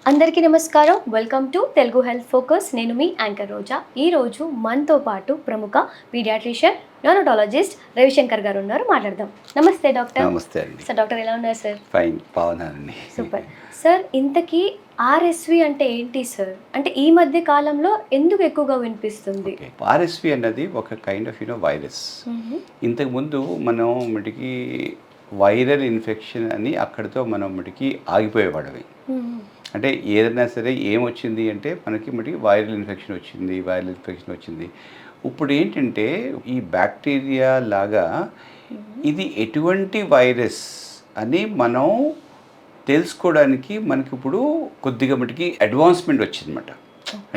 అందరికీ నమస్కారం. Welcome to Telugu health focus. నేను మీ యాంకర్ రోజా. ఈరోజు మనతో పాటు ప్రముఖ పీడియాట్రిషియన్, న్యూరోటాలజిస్ట్ రవిశంకర్ గారు ఉన్నారు. మాట్లాడదాం. నమస్తే డాక్టర్. నమస్తే అండి. సార్, డాక్టర్ ఎలా ఉన్నారు సార్? ఫైన్, బాగున్నానండి. సూపర్. సార్, ఇంతకీ ఆర్ఎస్వి అంటే ఏంటి సార్? అంటే ఈ మధ్య కాలంలో ఎందుకు ఎక్కువగా వినిపిస్తుంది? ఆర్ఎస్వి అన్నది ఒక కైండ్ ఆఫ్ వైరస్. ఇంతకుముందు మనం మటుకి వైరల్ ఇన్ఫెక్షన్ అని అక్కడితో మనం మటుకి ఆగిపోయేవాడవి. అంటే ఏదైనా సరే ఏమొచ్చింది అంటే మనకి మటుకి వైరల్ ఇన్ఫెక్షన్ వచ్చింది. ఇప్పుడు ఏంటంటే ఈ బ్యాక్టీరియా లాగా ఇది ఎటువంటి వైరస్ అని మనం తెలుసుకోవడానికి మనకి ఇప్పుడు కొద్దిగా మటుకి అడ్వాన్స్మెంట్ వచ్చిందన్నమాట.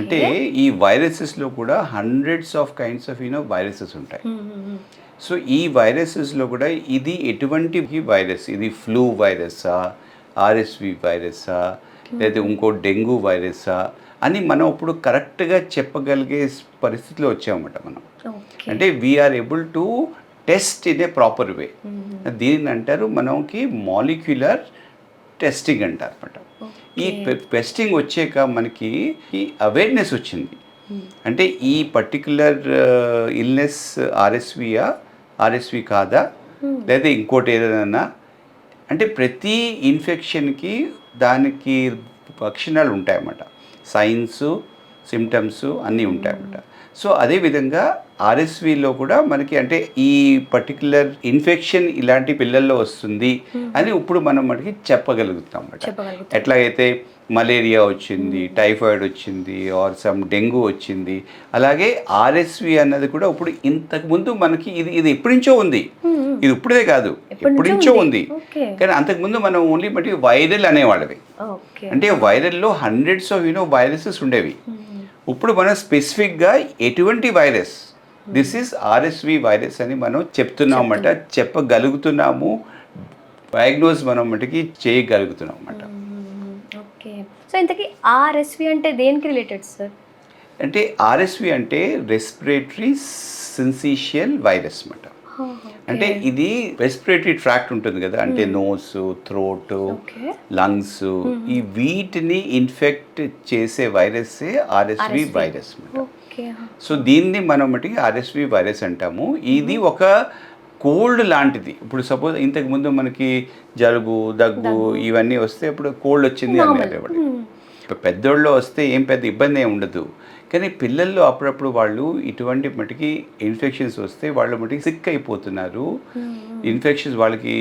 అంటే ఈ వైరసెస్లో కూడా hundreds of kinds of viruses ఉంటాయి. సో ఈ వైరసెస్లో కూడా ఇది ఎటువంటి వైరస్, ఇది ఫ్లూ వైరస్సా, ఆర్ఎస్వి వైరస్సా, లేదా ఇంకో డెంగ్యూ వైరస్సా అని మనం ఇప్పుడు కరెక్ట్గా చెప్పగలిగే పరిస్థితిలో వచ్చామన్నమాట మనం. అంటే we are able to test in a proper way. దీనిని అంటారు మనకి మాలిక్యులర్ టెస్టింగ్ అంటారు అనమాట. ఈ టెస్టింగ్ వచ్చాక మనకి ఈ అవేర్నెస్ వచ్చింది. అంటే ఈ పర్టిక్యులర్ ఇల్నెస్ ఆర్ఎస్వి కాదా, లేదా ఇంకోటి ఏదైనా, అంటే ప్రతి ఇన్ఫెక్షన్కి దానికి లక్షణాలు ఉంటాయన్నమాట. సైన్స్, సిమ్టమ్స్ అన్నీ ఉంటాయన్నమాట. సో అదేవిధంగా ఆర్ఎస్విలో కూడా మనకి అంటే ఈ పర్టికులర్ ఇన్ఫెక్షన్ ఇలాంటి పిల్లల్లో వస్తుంది అని ఇప్పుడు మనం మనకి చెప్పగలుగుతాం అన్నమాట. ఎట్లాగైతే మలేరియా వచ్చింది, టైఫాయిడ్ వచ్చింది, ఆర్ సమ్ డెంగ్యూ వచ్చింది, అలాగే ఆర్ఎస్వి అన్నది కూడా ఇప్పుడు ఇంతకుముందు మనకి ఇది ఎప్పటి నుంచో ఉంది. ఇది ఇప్పుడే కాదు, ఎప్పటి నుంచో ఉంది. కానీ అంతకుముందు మనం ఓన్లీ బట్టి వైరల్ అనేవాళ్ళవి. అంటే వైరల్లో హండ్రెడ్స్ ఆఫ్ వైరసెస్ ఉండేవి. ఇప్పుడు మనం స్పెసిఫిక్గా ఎటువంటి virus, this is RSV virus అని మనం చెప్తున్నామన్నమాట, చెప్పగలుగుతున్నాము, డయాగ్నోస్ మనం మటుకి చేయగలుగుతున్నాం అన్నమాట. ఓకే. సో ఇంతకీ ఆర్ఎస్వి అంటే దేనికి రిలేటెడ్ సార్? అంటే ఆర్ఎస్వి అంటే రెస్పిరేటరీ సిన్సిషియల్ వైరస్ అన్నమాట. అంటే ఇది రెస్పిరేటరీ ట్రాక్ట్ ఉంటుంది కదా, అంటే నోస్, థ్రోట్, లంగ్స్, ఈ వీటిని ఇన్ఫెక్ట్ చేసే వైరస్సే ఆర్ఎస్వి వైరస్ అన్నమాట. సో దీన్ని మనం మటుకి ఆర్ఎస్వి వైరస్ అంటాము. ఇది ఒక కోల్డ్ లాంటిది. ఇప్పుడు సపోజ్ ఇంతకు ముందు మనకి జలుబు, దగ్గు ఇవన్నీ వస్తే ఇప్పుడు కోల్డ్ వచ్చింది అనేవాడు. ఇప్పుడు పెద్దోళ్ళు వస్తే ఏం పెద్ద ఇబ్బంది ఏమి ఉండదు. కానీ పిల్లల్లో అప్పుడప్పుడు వాళ్ళు ఇటువంటి మటుకి ఇన్ఫెక్షన్స్ వస్తే వాళ్ళు మటుకి సిక్ అయిపోతున్నారు. ఇన్ఫెక్షన్స్ వాళ్ళకి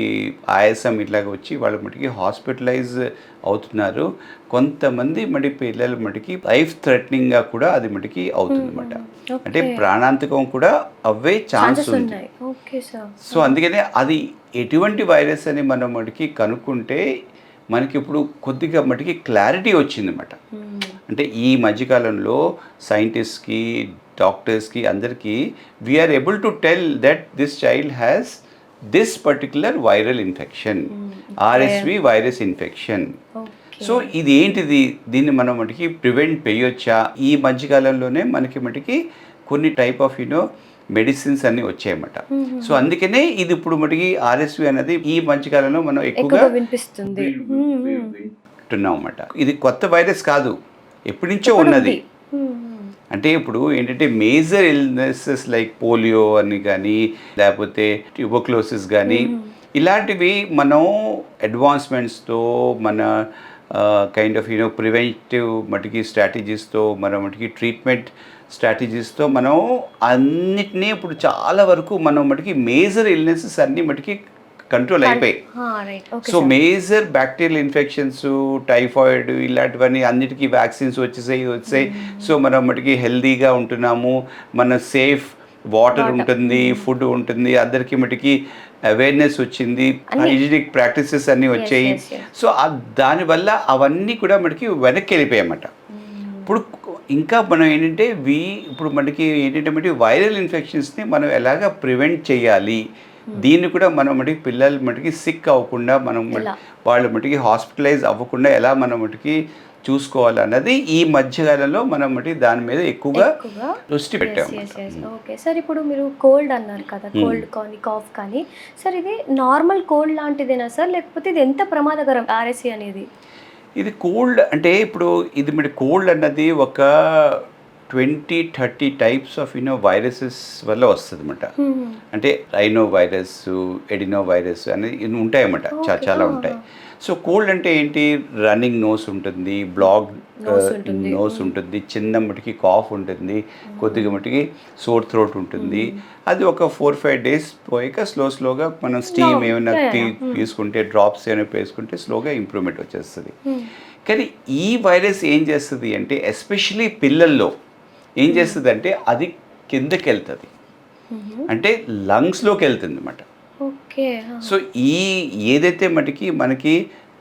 ఆయాసం ఇట్లాగ వచ్చి వాళ్ళ మటుకి హాస్పిటలైజ్ అవుతున్నారు. కొంతమంది పిల్లల మటుకి లైఫ్ థ్రెటనింగ్గా కూడా అది మటుకి అవుతుంది అన్నమాట. అంటే ప్రాణాంతకం కూడా అవే ఛాన్స్ ఉంది. సో అందుకనే అది ఎటువంటి వైరస్ అని మనం మటుకి కనుక్కుంటే మనకి ఇప్పుడు కొద్దిగా మటుకి క్లారిటీ వచ్చిందన్నమాట. అంటే ఈ మధ్యకాలంలో సైంటిస్ట్కి, డాక్టర్స్కి అందరికీ we are able to tell that this child has this particular viral infection, RSV virus infection. So ఇది ఏంటిది, దీన్ని మనం మటుకి ప్రివెంట్ చేయొచ్చా? ఈ మధ్యకాలంలోనే మనకి మటుకి కొన్ని టైప్ ఆఫ్ మెడిసిన్స్ అన్నీ వచ్చాయన్నమాట. సో అందుకనే ఇది ఇప్పుడు మటుకి ఆర్ఎస్వి అనేది ఈ మధ్యకాలంలో మనం ఎక్కువగా వినిపిస్తుంది అన్నమాట. ఇది కొత్త వైరస్ కాదు, ఎప్పటి నుంచో ఉన్నది. అంటే ఇప్పుడు ఏంటంటే మేజర్ ఇల్నెసెస్ లైక్ పోలియో అని కానీ, లేకపోతే ట్యూబర్క్లోసిస్ కానీ, ఇలాంటివి మనం అడ్వాన్స్మెంట్స్తో, మన కైండ్ ఆఫ్ ప్రివెంటివ్ మటుకి స్ట్రాటజీస్తో, మన మటుకి ట్రీట్మెంట్ స్ట్రాటజీస్తో మనం అన్నిటినీ ఇప్పుడు చాలా వరకు మనం మటుకి మేజర్ ఇల్నెసెస్ అన్నీ మటుకి కంట్రోల్ అయిపోయాయి. So major bacterial infections, typhoid ఇలాంటివన్నీ అన్నిటికీ వ్యాక్సిన్స్ వచ్చేసాయి. సో మనం మటుకి హెల్దీగా ఉంటున్నాము, మన సేఫ్ వాటర్ ఉంటుంది, ఫుడ్ ఉంటుంది, అందరికీ మటుకి అవేర్నెస్ వచ్చింది, హైజీనిక్ ప్రాక్టీసెస్ అన్నీ వచ్చాయి. సో దానివల్ల అవన్నీ కూడా మనకి వెనక్కి వెళ్ళిపోయాయన్నమాట. ఇప్పుడు ఇంకా మనం ఏంటంటే ఇప్పుడు మనకి ఏంటంటే వైరల్ ఇన్ఫెక్షన్స్ని మనం ఎలాగ ప్రివెంట్ చేయాలి, దీన్ని కూడా మనం మటుకి పిల్లలు మటుకి సిక్ అవ్వకుండా, మనం వాళ్ళ మటుకి హాస్పిటలైజ్ అవ్వకుండా ఎలా మనం మటుకి చూసుకోవాలన్నది ఈ మధ్యకాలంలో మనం మటుకి దాని మీద ఎక్కువగా దృష్టి పెట్టాము. ఓకే సార్, ఇప్పుడు మీరు కోల్డ్ అన్నారు కదా, కోల్డ్ కానీ కాఫ్ కానీ, సార్ ఇది నార్మల్ కోల్డ్ లాంటిదేనా సార్, లేకపోతే ఇది ఎంత ప్రమాదకరం ఆర్ఎస్వి అనేది? ఇది కోల్డ్ అంటే ఇప్పుడు ఇది మీరు కోల్డ్ అన్నది ఒక 20-30 టైప్స్ ఆఫ్ వైరసెస్ వల్ల వస్తుంది అనమాట. అంటే రైనో వైరస్, ఎడినో వైరస్ అనేది ఇన్ని ఉంటాయన్నమాట, చాలా ఉంటాయి. సో కోల్డ్ అంటే ఏంటి, రన్నింగ్ నోస్ ఉంటుంది, బ్లాక్ నోస్ ఉంటుంది, చిన్న మటుకి కాఫ్ ఉంటుంది, కొద్దిగా మటుకి సోర్ థ్రోట్ ఉంటుంది. అది ఒక 4-5 డేస్ పోయాక స్లోగా మనం స్టీమ్ ఏమైనా తీసుకుంటే, డ్రాప్స్ ఏమైనా వేసుకుంటే స్లోగా ఇంప్రూవ్మెంట్ వచ్చేస్తుంది. కానీ ఈ వైరస్ ఏం చేస్తుంది అంటే ఎస్పెషలీ పిల్లల్లో ఏం చేస్తుంది అంటే అది కిందకి వెళ్తుంది, అంటే లంగ్స్లోకి వెళ్తుంది అన్నమాట. సో ఏదైతే మనకి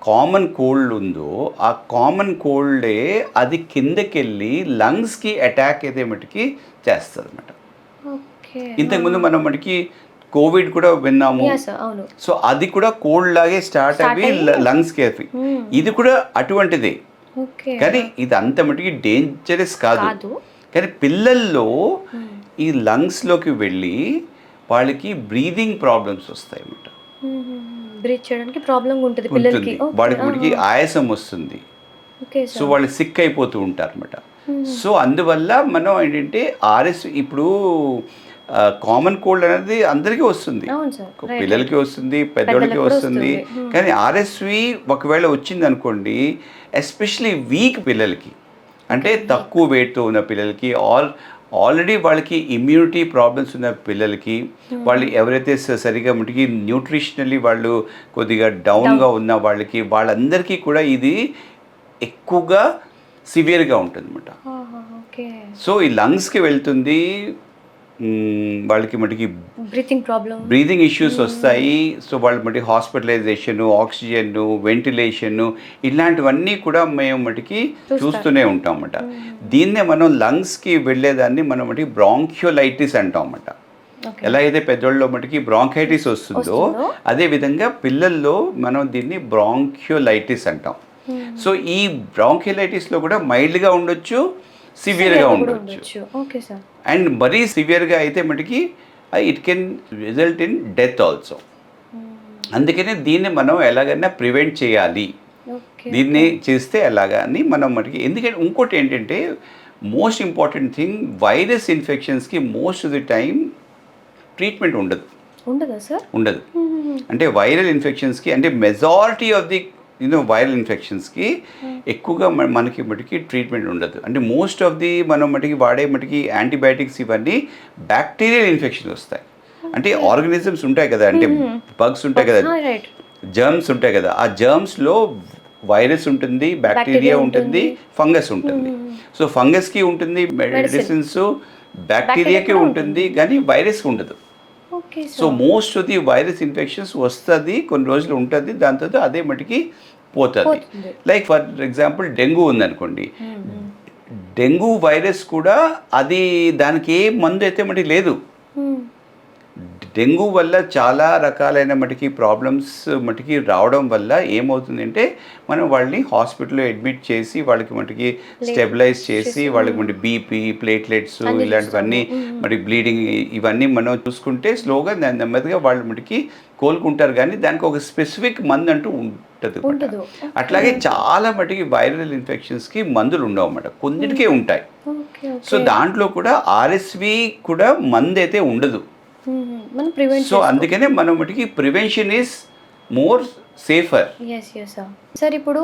కామన్ కోల్డ్ ఉందో ఆ కామన్ కోల్డే అది కిందకి వెళ్ళి లంగ్స్కి అటాక్ అయితే మటుకి చేస్తుంది అనమాట. ఇంతకుముందు మనం కోవిడ్ కూడా విన్నాము. సో అది కూడా కోల్డ్ లాగే స్టార్ట్ అవి లంగ్స్కి అవి, ఇది కూడా అటువంటిదే. కానీ ఇది అంత మటుకి డేంజరస్ కాదు. కానీ పిల్లల్లో ఈ లంగ్స్లోకి వెళ్ళి వాళ్ళకి బ్రీదింగ్ ప్రాబ్లమ్స్ వస్తాయి అన్నమాట. బ్రీత్ చేయడానికి ప్రాబ్లం ఉంటుంది పిల్లలకి, వాళ్ళకి ఆయాసం వస్తుంది. సో వాళ్ళు సిక్ అయిపోతూ ఉంటారు అనమాట. సో అందువల్ల మనం ఏంటంటే ఇప్పుడు కామన్ కోల్డ్ అనేది అందరికీ వస్తుంది, పిల్లలకి వస్తుంది, పెద్దోళ్ళకి వస్తుంది. కానీ ఆర్ఎస్వి ఒకవేళ వచ్చింది అనుకోండి, ఎస్పెషలీ వీక్ పిల్లలకి, అంటే తక్కువ వెయిట్తో ఉన్న పిల్లలకి, ఆల్రెడీ వాళ్ళకి ఇమ్యూనిటీ ప్రాబ్లమ్స్ ఉన్న పిల్లలకి, వాళ్ళు ఎవరైతే సరిగా మటుకి న్యూట్రిషనల్లీ వాళ్ళు కొద్దిగా డౌన్గా ఉన్న వాళ్ళందరికీ కూడా ఇది ఎక్కువగా సివియర్గా ఉంటుంది అన్నమాట. సో ఈ లంగ్స్కి వెళ్తుంది, వాళ్ళకి మటుకి బ్రీతింగ్ ఇష్యూస్ వస్తాయి. సో వాళ్ళ మటుకి హాస్పిటలైజేషన్, ఆక్సిజన్, వెంటిలేషన్ ఇలాంటివన్నీ కూడా మేము మటుకి చూస్తూనే ఉంటాం అన్నమాట. దీన్నే మనం లంగ్స్కి వెళ్ళేదాన్ని మనం మటుకి బ్రాంక్యోలైటిస్ అంటాం అన్నమాట. ఎలా అయితే పెద్దోళ్ళలో మటుకి బ్రాంకైటిస్ వస్తుందో అదేవిధంగా పిల్లల్లో మనం దీన్ని బ్రాంక్యోలైటిస్ అంటాం. సో ఈ బ్రాంక్యోలైటిస్లో కూడా మైల్డ్గా ఉండొచ్చు, సివియర్గా ఉండొచ్చు. అండ్ మరీ సివియర్గా అయితే మటుకి it can result in death also. అందుకనే దీన్ని మనం ఎలాగైనా ప్రివెంట్ చేయాలి, దీన్ని చేస్తే ఎలాగా అని మనం మటుకి. ఎందుకంటే ఇంకోటి ఏంటంటే మోస్ట్ ఇంపార్టెంట్ థింగ్, వైరస్ ఇన్ఫెక్షన్స్కి most of the time treatment ఉండదు. అంటే వైరల్ ఇన్ఫెక్షన్స్కి, అంటే మెజారిటీ ఆఫ్ ది వైరల్ ఇన్ఫెక్షన్స్కి ఎక్కువగా మనకి మటుకి ట్రీట్మెంట్ ఉండదు. అంటే మోస్ట్ ఆఫ్ ది మనం మటుకి వాడే మటుకి యాంటీబయాటిక్స్ ఇవన్నీ బ్యాక్టీరియల్ ఇన్ఫెక్షన్ వస్తాయి. అంటే ఆర్గానిజమ్స్ ఉంటాయి కదా, అంటే బగ్స్ ఉంటాయి కదా, జర్మ్స్ ఉంటాయి కదా, ఆ జర్మ్స్లో వైరస్ ఉంటుంది, బ్యాక్టీరియా ఉంటుంది, ఫంగస్ ఉంటుంది. సో ఫంగస్కి ఉంటుంది మెడిసిన్స్, బ్యాక్టీరియాకి ఉంటుంది, కానీ వైరస్కి ఉండదు. So most of the virus infections వస్తుంది, కొన్ని రోజులు ఉంటుంది, దాని తర్వాత అదే మటుకి పోతుంది. లైక్ ఫర్ ఎగ్జాంపుల్ డెంగ్యూ ఉందనుకోండి, డెంగ్యూ వైరస్ కూడా అది దానికి ఏ మందు అయితే మటుకి లేదు. డెంగ్యూ వల్ల చాలా రకాలైన మటుకి ప్రాబ్లమ్స్ మటుకి రావడం వల్ల ఏమవుతుందంటే మనం వాళ్ళని హాస్పిటల్లో అడ్మిట్ చేసి వాళ్ళకి మటుకి స్టెబిలైజ్ చేసి వాళ్ళకి మటుకి బీపీ, ప్లేట్లెట్స్ ఇలాంటివన్నీ మరి బ్లీడింగ్ ఇవన్నీ మనం చూసుకుంటే స్లోగా నెమ్మదిగా వాళ్ళు మటుకి కోలుకుంటారు. కానీ దానికి ఒక స్పెసిఫిక్ మందు అంటూ ఉంటుంది. అట్లాగే చాలా మటుకి వైరల్ ఇన్ఫెక్షన్స్కి మందులు ఉండవు అన్నమాట, కొన్నిటికే ఉంటాయి. సో దాంట్లో కూడా ఆర్ఎస్వి కూడా మందు అయితే ఉండదు. సో అందుకనే మనం మటుకి prevention is more safer. Sir ఇప్పుడు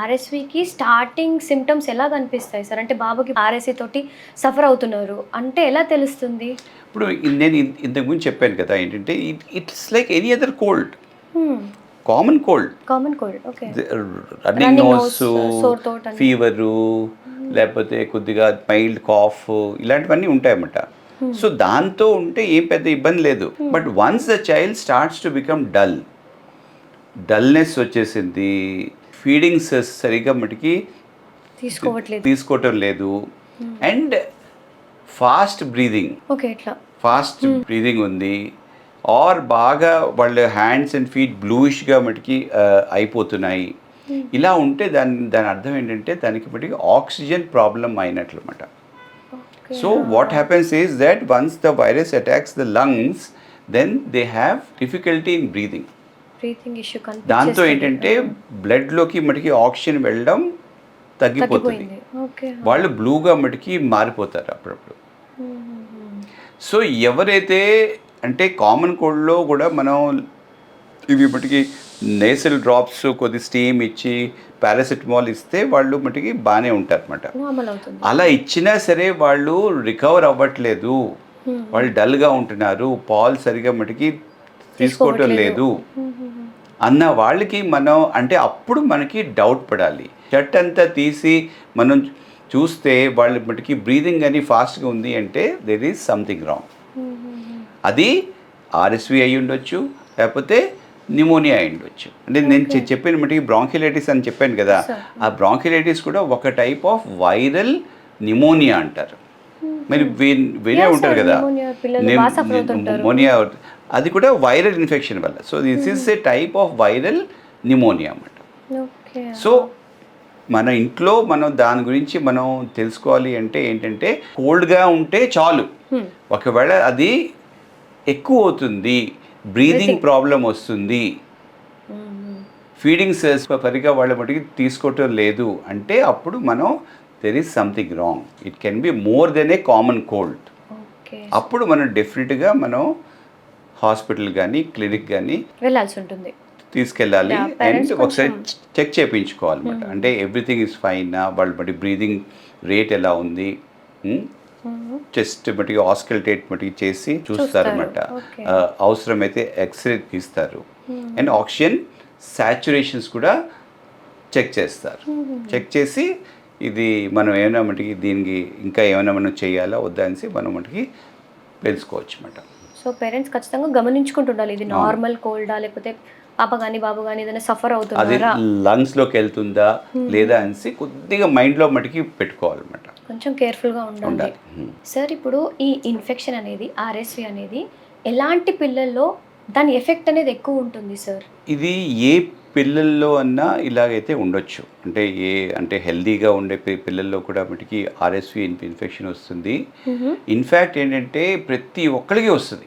ఆర్ఎస్వికి స్టార్టింగ్ సిమ్టమ్స్ ఎలా కనిపిస్తాయి సార్? అంటే బాబుకి ఆర్ఎస్వి తోటి సఫర్ అవుతున్నారు అంటే ఎలా తెలుస్తుంది? ఇప్పుడు నేను ఇంతకుముందు చెప్పాను కదా, ఏంటంటే it's like any other cold, common cold, running nose, fever, లేకపోతే కొద్దిగా మైల్డ్ కాఫ్ ఇలాంటివన్నీ ఉంటాయన్నమాట. సో దాంతో ఉంటే ఏం పెద్ద ఇబ్బంది లేదు. But once the child starts to become dullness వచ్చేసింది, ఫీడింగ్స్ సరిగ్గా మటుకి తీసుకోవటం లేదు, అండ్ ఫాస్ట్ బ్రీదింగ్ ఉంది, ఆర్ బాగా వాళ్ళ హ్యాండ్స్ అండ్ ఫీట్ బ్లూయిష్గా మటుకి అయిపోతున్నాయి. ఇలా ఉంటే దాని అర్థం ఏంటంటే దానికి మటుకి ఆక్సిజన్ ప్రాబ్లం అయినట్లు అన్నమాట. So what happens is that once the virus attacks the lungs, then they have difficulty in breathing issue. దాంతో ఏంటంటే బ్లడ్లోకి మటుకి ఆక్సిజన్ వెళ్ళడం తగ్గిపోతుంది. తగ్గిపోయింది. ఓకే. వాళ్ళు బ్లూగా మటుకి మారిపోతారు అప్పుడప్పుడు. సో ఎవరైతే అంటే కామన్ కోల్డ్లో కూడా మనం ఇవి మటుకి నేసల్ డ్రాప్స్ కొద్ది స్టీమ్ ఇచ్చి పారాసిటమాల్ ఇస్తే వాళ్ళు మటుకి బాగానే ఉంటారన్నమాట. నార్మల్ అవుతుంది. అలా ఇచ్చినా సరే వాళ్ళు రికవర్ అవ్వట్లేదు, వాళ్ళు డల్గా ఉంటున్నారు, పాలు సరిగా మటుకి తీసుకోవటం లేదు అన్న వాళ్ళకి మనం అంటే అప్పుడు మనకి డౌట్ పడాలి. షర్ట్ అంతా తీసి మనం చూస్తే వాళ్ళ మటుకి బ్రీదింగ్ అని ఫాస్ట్గా ఉంది అంటే దెర్ ఈజ్ సంథింగ్ రాంగ్. అది ఆర్ఎస్వి అయి ఉండొచ్చు, లేకపోతే న్యూమోనియా అయి ఉండొచ్చు. అంటే నేను చెప్పిన మటుకి బ్రాంకిలైటిస్ అని చెప్పాను కదా, ఆ బ్రాంకిలైటిస్ కూడా ఒక టైప్ ఆఫ్ వైరల్ న్యూమోనియా అంటారు. మరి వినే ఉంటారు కదా న్యూమోనియా, అది కూడా వైరల్ ఇన్ఫెక్షన్ వల్ల. So this is a type of viral pneumonia అన్నమాట. సో మన ఇంట్లో మనం దాని గురించి మనం తెలుసుకోవాలి అంటే ఏంటంటే కోల్డ్గా ఉంటే చాలు. ఒకవేళ అది ఎక్కువ అవుతుంది, బ్రీదింగ్ ప్రాబ్లం వస్తుంది, ఫీడింగ్ సరిగా వాళ్ళ మటుకి తీసుకోవటం లేదు అంటే అప్పుడు మనం there is something wrong. It can be more than a common cold. అప్పుడు మనం డెఫినెట్గా మనం హాస్పిటల్ కానీ క్లినిక్ కానీ వెళ్ళాల్సి ఉంటుంది, తీసుకెళ్ళాలి. అండ్ ఒకసారి చెక్ చేయించుకోవాలన్నమాట. అంటే ఎవ్రీథింగ్ ఈజ్ ఫైన్, వాళ్ళ బట్టి బ్రీదింగ్ రేట్ ఎలా ఉంది, చెస్ట్ మటుకి ఆస్కల్టేట్ మటుకి చేసి చూస్తారన్నమాట. అవసరమైతే ఎక్స్రే తీస్తారు. అండ్ ఆక్సిజన్ సాచురేషన్స్ కూడా చెక్ చేస్తారు. చెక్ చేసి ఇది మనం ఏమైనా మటుకి దీనికి ఇంకా ఏమైనా మనం చేయాలా వద్దా అనేసి మనం మటుకి తెలుసుకోవచ్చు అన్నమాట. సో పేరెంట్స్ ఖచ్చితంగా గమనించుకుంటుండాలి, ఇది నార్మల్ కోల్డా లేకపోతే పాప కానీ బాబు కానీ ఏదైనా సఫర్ అవుతుందా, అది లంగ్స్లోకి వెళ్తుందా లేదా అనేసి కొద్దిగా మైండ్లో మటుకి పెట్టుకోవాలన్నమాట. కొంచెం కేర్ఫుల్గా ఉండాలి. సార్ ఇప్పుడు ఈ ఇన్ఫెక్షన్ అనేది ఆర్ఎస్వి అనేది ఎలాంటి పిల్లల్లో దాని ఎఫెక్ట్ అనేది ఎక్కువ ఉంటుంది సార్? ఇది ఏ పిల్లల్లో అన్నా ఇలాగైతే ఉండొచ్చు. అంటే హెల్దీగా ఉండే పిల్లల్లో కూడా మటుకి ఆర్ఎస్వి ఇన్ఫెక్షన్ వస్తుంది. ఇన్ఫ్యాక్ట్ ఏంటంటే ప్రతి ఒక్కరికి వస్తుంది,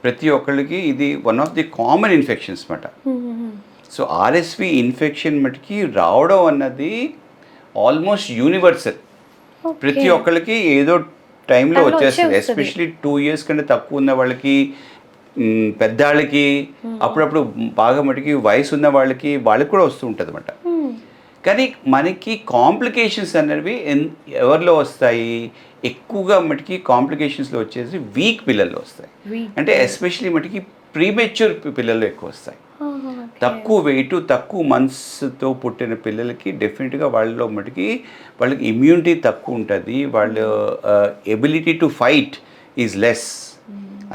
ప్రతి ఒక్కరికి ఇది one of the common infections అన్నమాట. సో ఆర్ఎస్వి ఇన్ఫెక్షన్ మటుకి రావడం అన్నది ఆల్మోస్ట్ యూనివర్సల్. ప్రతి ఒక్కరికి ఏదో టైంలో వచ్చేస్తుంది. ఎస్పెషలీ 2 years కంటే తక్కువ ఉన్న వాళ్ళకి, పెద్దాళ్ళకి, అప్పుడప్పుడు బాగా మటుకి వయసు ఉన్న వాళ్ళకి కూడా వస్తూ ఉంటుంది అన్నమాట. కానీ మనకి కాంప్లికేషన్స్ అనేవి ఎవరిలో వస్తాయి? ఎక్కువగా మటుకి కాంప్లికేషన్స్లో వచ్చేసి వీక్ పిల్లల్లో వస్తాయి. అంటే ఎస్పెషలీ మటుకి ప్రీమెచ్యూర్ పిల్లల్లో ఎక్కువ వస్తాయి. తక్కువ వెయిట్, తక్కువ మంత్స్తో పుట్టిన పిల్లలకి డెఫినెట్గా వాళ్ళలో మటుకి వాళ్ళకి ఇమ్యూనిటీ తక్కువ ఉంటుంది, వాళ్ళ ability to fight is less.